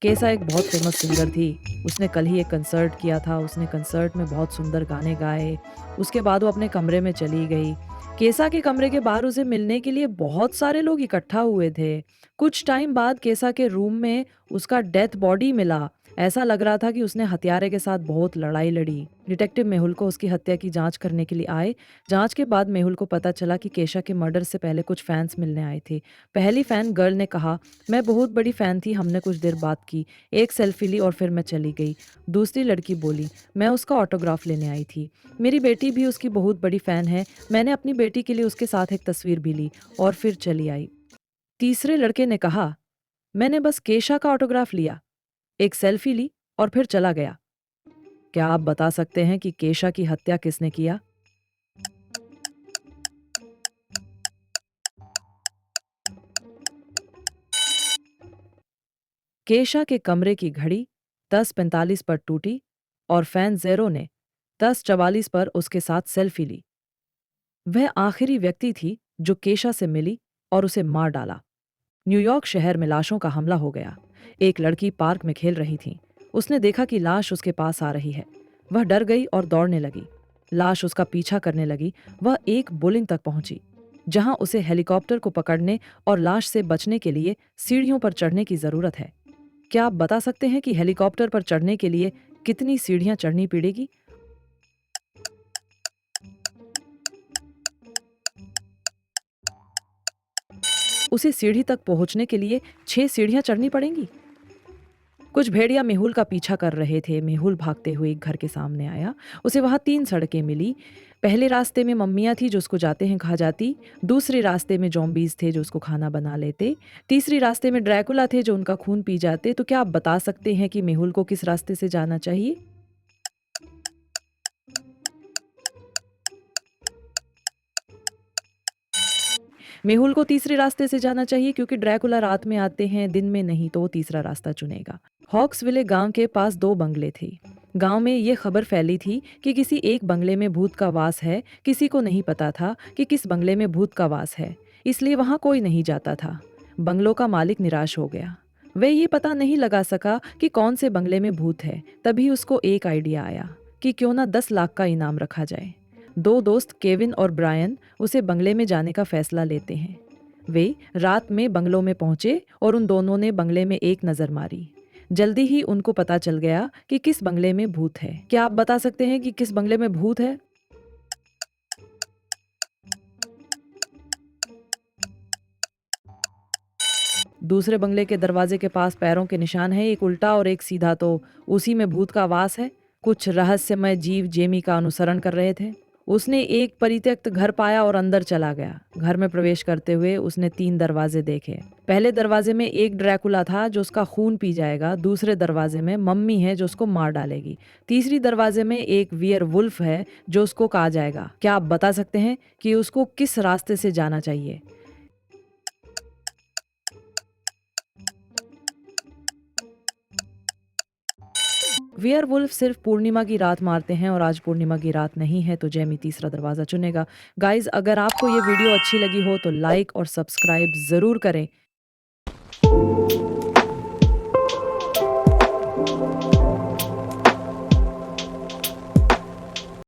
केसा एक बहुत फ़ेमस सिंगर थी। उसने कल ही एक कंसर्ट किया था, उसने कंसर्ट में बहुत सुंदर गाने गाए। उसके बाद वो अपने कमरे में चली गई। केसा के कमरे के बाहर उसे मिलने के लिए बहुत सारे लोग इकट्ठा हुए थे। कुछ टाइम बाद केसा के रूम में उसका डेथ बॉडी मिला। ऐसा लग रहा था कि उसने हत्यारे के साथ बहुत लड़ाई लड़ी। डिटेक्टिव मेहुल को उसकी हत्या की जाँच करने के लिए आए। जाँच के बाद मेहुल को पता चला कि केशा के मर्डर से पहले कुछ फैन्स मिलने आए थे। पहली फ़ैन गर्ल ने कहा, मैं बहुत बड़ी फ़ैन थी, हमने कुछ देर बात की, एक सेल्फ़ी ली और फिर मैं चली गई। दूसरी लड़की बोली, मैं उसका ऑटोग्राफ लेने आई थी। मेरी बेटी भी उसकी बहुत बड़ी फ़ैन है, मैंने अपनी बेटी के लिए उसके साथ एक तस्वीर भी ली और फिर चली आई। तीसरे लड़के ने कहा, मैंने बस केशा का ऑटोग्राफ लिया, एक सेल्फ़ी ली और फिर चला गया। क्या आप बता सकते हैं कि केशा की हत्या किसने किया? केशा के कमरे की घड़ी 10:45 पर टूटी और फ़ैन ज़ेरो ने 10:44 पर उसके साथ सेल्फ़ी ली। वह आखिरी व्यक्ति थी जो केशा से मिली और उसे मार डाला। न्यूयॉर्क शहर में लाशों का हमला हो गया। एक लड़की पार्क में खेल रही थी। उसने देखा कि लाश उसके पास आ रही है। वह डर गई और दौड़ने लगी। लाश उसका पीछा करने लगी। वह एक बुलिंग तक पहुंची, जहां उसे हेलीकॉप्टर को पकड़ने और लाश से बचने के लिए सीढ़ियों पर चढ़ने की जरूरत है। क्या आप बता सकते हैं कि हेलीकॉप्टर पर चढ़ने के लिए कितनी सीढ़ियां चढ़नी पड़ेगी? उसे सीढ़ी तक पहुंचने के लिए 6 सीढ़ियां चढ़नी पड़ेंगी। कुछ भेड़िया मेहुल का पीछा कर रहे थे। मेहुल भागते हुए एक घर के सामने आया। उसे वहां 3 सड़कें मिली। पहले रास्ते में मम्मियाँ थी जो उसको जाते हैं खा जाती। दूसरे रास्ते में ज़ॉम्बीज़ थे जो उसको खाना बना लेते। तीसरी रास्ते में ड्रैकुला थे जो उनका खून पी जाते। तो क्या आप बता सकते हैं कि मेहुल को किस रास्ते से जाना चाहिए? मेहुल को तीसरे रास्ते से जाना चाहिए क्योंकि ड्रैकुला रात में आते हैं, दिन में नहीं, तो वो तीसरा रास्ता चुनेगा। हॉक्सविले गांव के पास 2 बंगले थे। गांव में ये खबर फैली थी कि किसी एक बंगले में भूत का वास है। किसी को नहीं पता था कि किस बंगले में भूत का वास है, इसलिए वहां कोई नहीं जाता था। बंगलों का मालिक निराश हो गया। वह ये पता नहीं लगा सका कि कौन से बंगले में भूत है। तभी उसको एक आइडिया आया कि क्यों ना 10 लाख का इनाम रखा जाए। 2 दोस्त केविन और ब्रायन उसे बंगले में जाने का फैसला लेते हैं। वे रात में बंगलों में पहुंचे और उन दोनों ने बंगले में एक नज़र मारी। जल्दी ही उनको पता चल गया कि किस बंगले में भूत है। क्या आप बता सकते हैं कि किस बंगले में भूत है? दूसरे बंगले के दरवाजे के पास पैरों के निशान है, एक उल्टा और एक सीधा, तो उसी में भूत का वास है। कुछ रहस्यमय जीव जेमी का अनुसरण कर रहे थे। उसने एक परित्यक्त घर पाया और अंदर चला गया। घर में प्रवेश करते हुए उसने 3 दरवाजे देखे। पहले दरवाजे में एक ड्रैकुला था जो उसका खून पी जाएगा। दूसरे दरवाजे में मम्मी है जो उसको मार डालेगी। तीसरी दरवाजे में एक वियर वुल्फ है जो उसको खा जाएगा। क्या आप बता सकते हैं कि उसको किस रास्ते से जाना चाहिए? वेयरवुल्फ सिर्फ पूर्णिमा की रात मारते हैं और आज पूर्णिमा की रात नहीं है, तो जेमी तीसरा दरवाजा चुनेगा। गाइज, अगर आपको ये वीडियो अच्छी लगी हो तो लाइक और सब्सक्राइब जरूर करें।